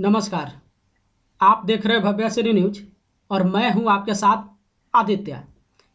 नमस्कार। आप देख रहे हैं भव्य श्री न्यूज और मैं हूं आपके साथ आदित्य।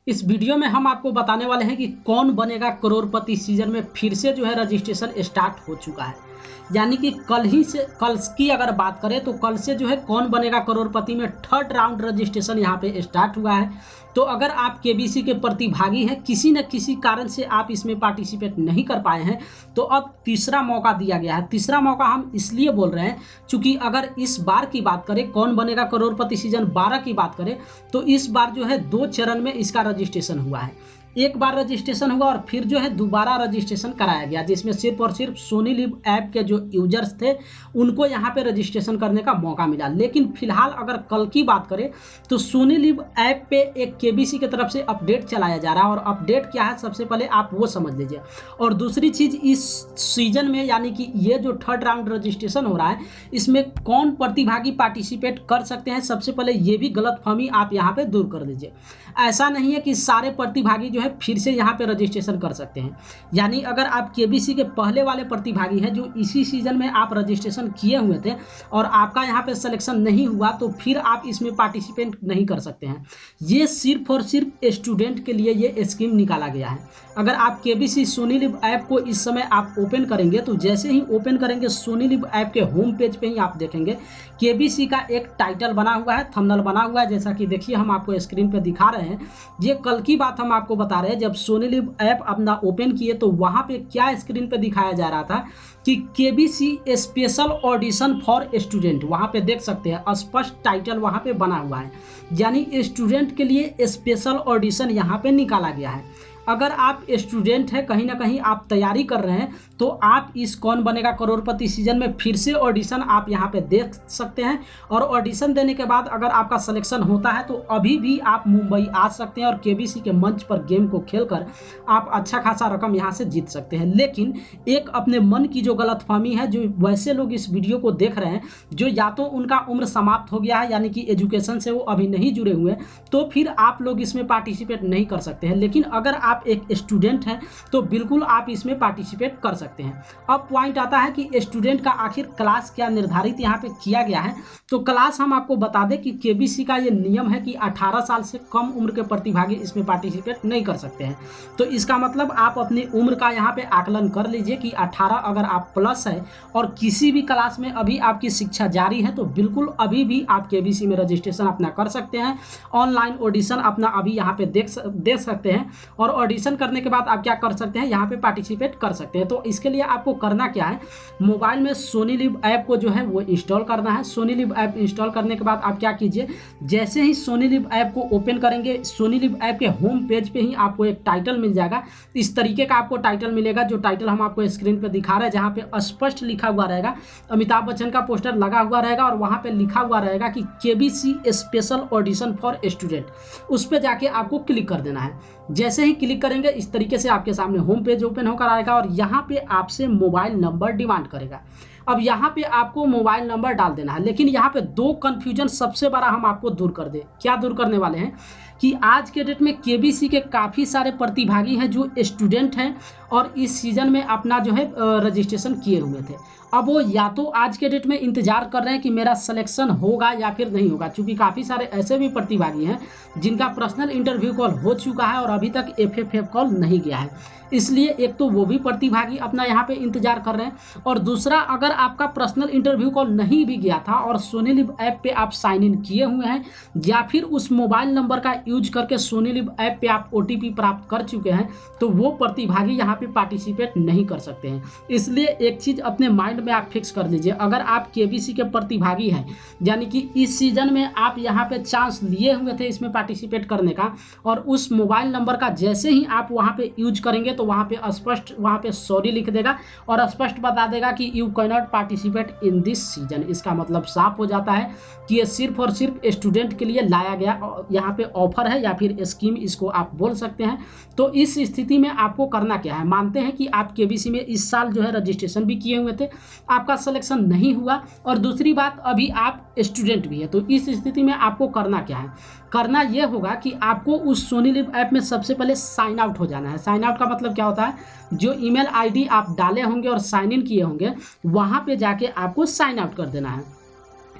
इस वीडियो में हम आपको बताने वाले हैं कि कौन बनेगा करोड़पति सीजन में फिर से जो है रजिस्ट्रेशन स्टार्ट हो चुका है। यानी कि कल की अगर बात करें तो कल से जो है कौन बनेगा करोड़पति में थर्ड राउंड रजिस्ट्रेशन यहाँ पे स्टार्ट हुआ है। तो अगर आप केबीसी के प्रतिभागी हैं, किसी न किसी कारण से आप इसमें पार्टिसिपेट नहीं कर पाए हैं, तो अब तीसरा मौका दिया गया है। तीसरा मौका हम इसलिए बोल रहे हैं क्योंकि अगर इस बार की बात करें, कौन बनेगा करोड़पति सीजन 12 की बात करें, तो इस बार जो है 2 चरण में इसका रजिस्ट्रेशन हुआ है। एक बार रजिस्ट्रेशन हुआ और फिर जो है दोबारा रजिस्ट्रेशन कराया गया, जिसमें सिर्फ और सिर्फ सोनी लिव ऐप के जो यूजर्स थे उनको यहाँ पे रजिस्ट्रेशन करने का मौका मिला। लेकिन फिलहाल अगर कल की बात करें तो सोनी लिव ऐप पे एक केबीसी की तरफ से अपडेट चलाया जा रहा है। और अपडेट क्या है सबसे पहले आप वो समझ लीजिए। और दूसरी चीज़, इस सीजन में यानी कि ये जो थर्ड राउंड रजिस्ट्रेशन हो रहा है, इसमें कौन प्रतिभागी पार्टिसिपेट कर सकते हैं, सबसे पहले ये भी गलतफहमी आप यहाँ पे दूर कर दीजिए। ऐसा नहीं है कि सारे प्रतिभागी जो है फिर से यहाँ पे रजिस्ट्रेशन कर सकते हैं। यानी अगर आप केबीसी के पहले वाले प्रतिभागी हैं जो इसी सीजन में आप रजिस्ट्रेशन किए हुए थे और आपका यहाँ पे सिलेक्शन नहीं हुआ, तो फिर आप इसमें पार्टिसिपेट नहीं कर सकते हैं। ये सिर्फ और सिर्फ स्टूडेंट के लिए ये स्कीम निकाला गया है। अगर आप केबीसी सोनी लिव ऐप को इस समय आप ओपन करेंगे तो जैसे ही ओपन करेंगे सोनी लिव ऐप के होम पेज पे ही आप देखेंगे केबीसी का एक टाइटल बना हुआ है, थंबनेल बना हुआ है। जैसा कि देखिए हम आपको स्क्रीन पे दिखा रहे हैं। ये कल की बात हम आपको बता रहे हैं, जब सोनी लिव ऐप अपना ओपन किए तो वहाँ पे क्या स्क्रीन पे दिखाया जा रहा था कि KBC special audition for student. वहाँ पे देख सकते हैं स्पष्ट टाइटल वहाँ पे बना हुआ है, यानी स्टूडेंट के लिए स्पेशल ऑडिशन यहाँ पे निकाला गया है। अगर आप स्टूडेंट हैं, कहीं ना कहीं आप तैयारी कर रहे हैं, तो आप इस कौन बनेगा करोड़पति सीजन में फिर से ऑडिशन आप यहाँ पे देख सकते हैं। और ऑडिशन देने के बाद अगर आपका सिलेक्शन होता है तो अभी भी आप मुंबई आ सकते हैं और केबीसी के मंच पर गेम को खेलकर आप अच्छा खासा रकम यहाँ से जीत सकते हैं। लेकिन एक अपने मन की जो गलतफहमी है, जो वैसे लोग इस वीडियो को देख रहे हैं जो या तो उनका उम्र समाप्त हो गया है, यानी कि एजुकेशन से वो अभी नहीं जुड़े हुए, तो फिर आप लोग इसमें पार्टिसिपेट नहीं कर सकते हैं। लेकिन अगर आप एक स्टूडेंट हैं तो बिल्कुल आप इसमें पार्टिसिपेट कर सकते हैं। अब पॉइंट आता है कि स्टूडेंट का आखिर क्लास क्या निर्धारित यहाँ पे किया गया है। तो क्लास हम आपको बता दें कि केबीसी का ये नियम है कि 18 साल से कम उम्र के प्रतिभागी इसमें पार्टिसिपेट नहीं कर सकते हैं। तो इसका मतलब आप अपनी उम्र का यहाँ पे आकलन कर लीजिए कि 18 अगर आप प्लस है और किसी भी क्लास में अभी आपकी शिक्षा जारी है तो बिल्कुल अभी भी आप केबीसी में रजिस्ट्रेशन अपना कर सकते हैं। ऑनलाइन ऑडिशन अपना अभी यहाँ पे देख सकते हैं और ऑडिशन करने के बाद आप क्या कर सकते हैं, यहाँ पे पार्टिसिपेट कर सकते हैं। तो इसके लिए आपको करना क्या है, मोबाइल में सोनी लिव ऐप को जो है वो इंस्टॉल करना है। सोनी लिव ऐप इंस्टॉल करने के बाद आप क्या कीजिए, जैसे ही सोनी लिव ऐप को ओपन करेंगे, सोनी लिव ऐप के होम पेज पे ही आपको एक टाइटल मिल जाएगा। इस तरीके का आपको टाइटल मिलेगा, जो टाइटल हम आपको स्क्रीन पे दिखा रहे हैं, जहाँ पे स्पष्ट लिखा हुआ रहेगा, अमिताभ बच्चन का पोस्टर लगा हुआ रहेगा और वहाँ पे लिखा हुआ रहेगा कि KBC special audition for student. उस पर जाके आपको क्लिक कर देना है। जैसे ही क्लिक करेंगे इस तरीके से आपके सामने होम पेज ओपन होकर आएगा और यहाँ पे आपसे मोबाइल नंबर डिमांड करेगा। अब यहाँ पे आपको मोबाइल नंबर डाल देना है। लेकिन यहाँ पे 2 कन्फ्यूजन सबसे बड़ा हम आपको दूर कर दे। क्या दूर करने वाले हैं कि आज के डेट में केबीसी के काफ़ी सारे प्रतिभागी हैं जो स्टूडेंट हैं और इस सीज़न में अपना जो है रजिस्ट्रेशन किए हुए थे। अब वो या तो आज के डेट में इंतजार कर रहे हैं कि मेरा सिलेक्शन होगा या फिर नहीं होगा, क्योंकि काफ़ी सारे ऐसे भी प्रतिभागी हैं जिनका पर्सनल इंटरव्यू कॉल हो चुका है और अभी तक एफएफ कॉल नहीं गया है। इसलिए एक तो वो भी प्रतिभागी अपना यहाँ पे इंतजार कर रहे हैं, और दूसरा अगर आपका पर्सनल इंटरव्यू कॉल नहीं भी गया था और सोनी लिव ऐप पे आप साइन इन किए हुए हैं या फिर उस मोबाइल नंबर का यूज करके सोनी लिव ऐप पे आप OTP प्राप्त कर चुके हैं, तो वो प्रतिभागी यहाँ पे पार्टिसिपेट नहीं कर सकते हैं। इसलिए एक चीज़ अपने माइंड में आप फिक्स कर लीजिए, अगर आप केबीसी के प्रतिभागी हैं, यानी कि इस सीजन में आप यहाँ पे चांस लिए हुए थे इसमें पार्टिसिपेट करने का, और उस मोबाइल नंबर का जैसे ही आप वहाँ पे यूज करेंगे तो वहाँ पे स्पष्ट वहाँ पे सॉरी लिख देगा और स्पष्ट बता देगा कि you can not participate in this season. इसका मतलब साफ हो जाता है कि ये सिर्फ और सिर्फ स्टूडेंट के लिए लाया गया यहाँ पे ऑफर है या फिर स्कीम इसको आप बोल सकते हैं। तो इस स्थिति में आपको करना क्या है, मानते हैं कि आप केबीसी में इस साल जो है रजिस्ट्रेशन भी किए हुए थे, आपका सिलेक्शन नहीं हुआ, और दूसरी बात अभी आप स्टूडेंट भी है, तो इस स्थिति में आपको करना क्या है, करना यह होगा कि आपको उस सोनी लिव ऐप में सबसे पहले साइन आउट हो जाना है। साइन आउट का मतलब क्या होता है, जो ईमेल आईडी आप डाले होंगे और साइन इन किए होंगे वहाँ पे जाके आपको साइन आउट कर देना है।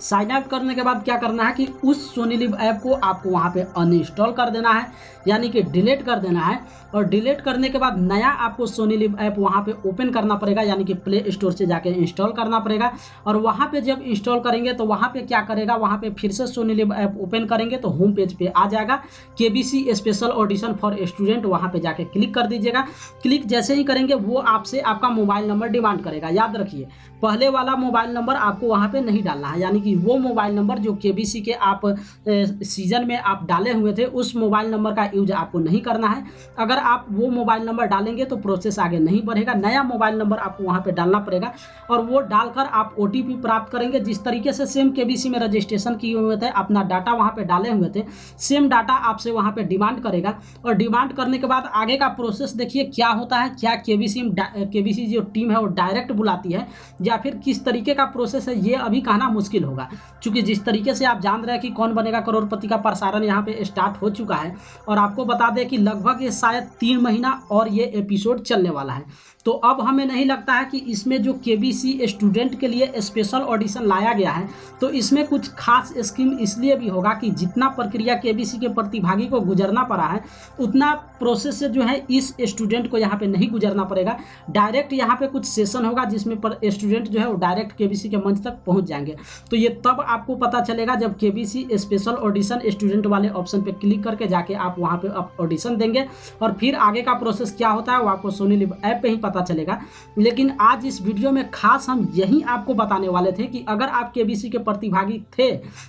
साइन अप करने के बाद क्या करना है कि उस सोनी लिव ऐप को आपको वहाँ पे अनइंस्टॉल कर देना है, यानी कि डिलीट कर देना है। और डिलीट करने के बाद नया आपको सोनी लिव ऐप वहाँ पे ओपन करना पड़ेगा, यानी कि प्ले स्टोर से जाके इंस्टॉल करना पड़ेगा। और वहाँ पे जब इंस्टॉल करेंगे तो वहाँ पे क्या करेगा, वहाँ पे फिर से सोनी लिव ऐप ओपन करेंगे तो होम पेज पे आ जाएगा KBC special audition for student, वहाँ पे जाके क्लिक कर दीजिएगा। क्लिक जैसे ही करेंगे वो आपसे आपका मोबाइल नंबर डिमांड करेगा। याद रखिए पहले वाला मोबाइल नंबर आपको वहाँ पे नहीं डालना है, यानी कि वो मोबाइल नंबर जो केबीसी के आप सीजन में आप डाले हुए थे उस मोबाइल नंबर का यूज आपको नहीं करना है। अगर आप वो मोबाइल नंबर डालेंगे तो प्रोसेस आगे नहीं बढ़ेगा, नया मोबाइल नंबर आपको वहाँ पे डालना पड़ेगा और वो डालकर आप ओटीपी प्राप्त करेंगे। जिस तरीके से सेम केबीसी में रजिस्ट्रेशन किए हुए थे, अपना डाटा वहाँ पे डाले हुए थे, सेम डाटा आपसे वहाँ पे डिमांड करेगा। और डिमांड करने के बाद आगे का प्रोसेस देखिए क्या होता है। क्या केबीसी जो टीम है वो डायरेक्ट बुलाती है या फिर किस तरीके का प्रोसेस है, ये अभी कहना मुश्किल होगा, क्योंकि जिस तरीके से आप जान रहे हैं कि कौन बनेगा करोड़पति का प्रसारण यहाँ पे स्टार्ट हो चुका है। और आपको बता दें कि लगभग ये शायद 3 महीना और ये एपिसोड चलने वाला है। तो अब हमें नहीं लगता है कि इसमें जो केबीसी स्टूडेंट के लिए स्पेशल ऑडिशन लाया गया है तो इसमें कुछ खास स्कीम इसलिए भी होगा कि जितना प्रक्रिया केबीसी के प्रतिभागी को गुजरना पड़ा है उतना प्रोसेस से जो है इस स्टूडेंट को यहाँ पे नहीं गुजरना पड़ेगा। डायरेक्ट यहाँ पे कुछ सेशन होगा जिसमें पर स्टूडेंट जो है वो डायरेक्ट केबीसी के मंच तक पहुँच जाएंगे। तो ये तब आपको पता चलेगा जब केबीसी स्पेशल ऑडिशन स्टूडेंट वाले ऑप्शन पे क्लिक करके जाके आप वहाँ पे ऑडिशन देंगे और फिर आगे का प्रोसेस क्या होता है वो आपको सोनी लिव ऐप पे ही पता चलेगा। लेकिन आज इस वीडियो में खास हम यही आपको बताने वाले थे कि अगर आप केबीसी के प्रतिभागी थे,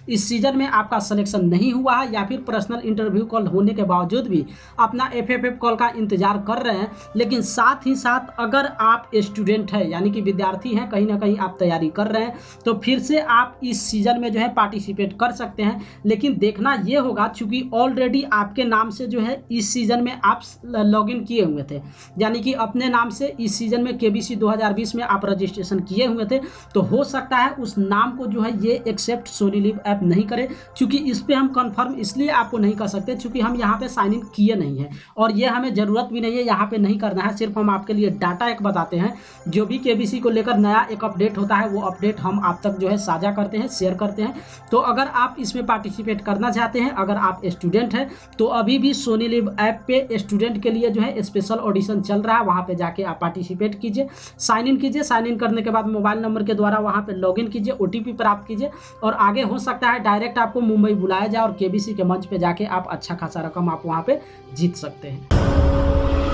इस सीजन में आपका सिलेक्शन नहीं हुआ है या फिर पर्सनल इंटरव्यू कॉल होने के बावजूद भी अपना एफएफएफ कॉल का इंतजार कर रहे हैं, लेकिन साथ ही साथ अगर आप स्टूडेंट हैं यानी कि विद्यार्थी हैं, कहीं ना कहीं आप तैयारी कर रहे हैं, तो फिर से आप इस सीजन में जो है पार्टिसिपेट कर सकते हैं। लेकिन देखना ये होगा चूंकि ऑलरेडी आपके नाम से जो है इस सीजन में आप लॉगिन किए हुए थे, यानी कि अपने नाम से इस सीजन में केबीसी 2020 में आप रजिस्ट्रेशन किए हुए थे, तो हो सकता है उस नाम को जो है ये एक्सेप्ट सोनी लिव ऐप नहीं करे। क्योंकि इस पे हम कंफर्म इसलिए आपको नहीं कर सकते क्योंकि हम यहाँ पे साइन इन किए नहीं है और ये हमें ज़रूरत भी नहीं है, यहाँ पे नहीं करना है। सिर्फ हम आपके लिए डाटा एक बताते हैं, जो भी केबीसी को लेकर नया एक अपडेट होता है वो अपडेट हम आप तक जो है साझा करते हैं, शेयर करते हैं। तो अगर आप इसमें पार्टिसिपेट करना चाहते हैं, अगर आप स्टूडेंट हैं, तो अभी भी सोनी लिव ऐप पे स्टूडेंट के लिए जो है स्पेशल ऑडिशन चल रहा है, वहाँ पे जाके आप पार्टिसिपेट कीजिए, साइन इन कीजिए। साइन इन करने के बाद मोबाइल नंबर के द्वारा वहाँ पे लॉगिन कीजिए, ओटीपी प्राप्त कीजिए और आगे हो सकता है डायरेक्ट आपको मुंबई बुलाया जाए और केबीसी के मंच पे जाके आप अच्छा खासा रकम आप वहाँ पे जीत सकते हैं।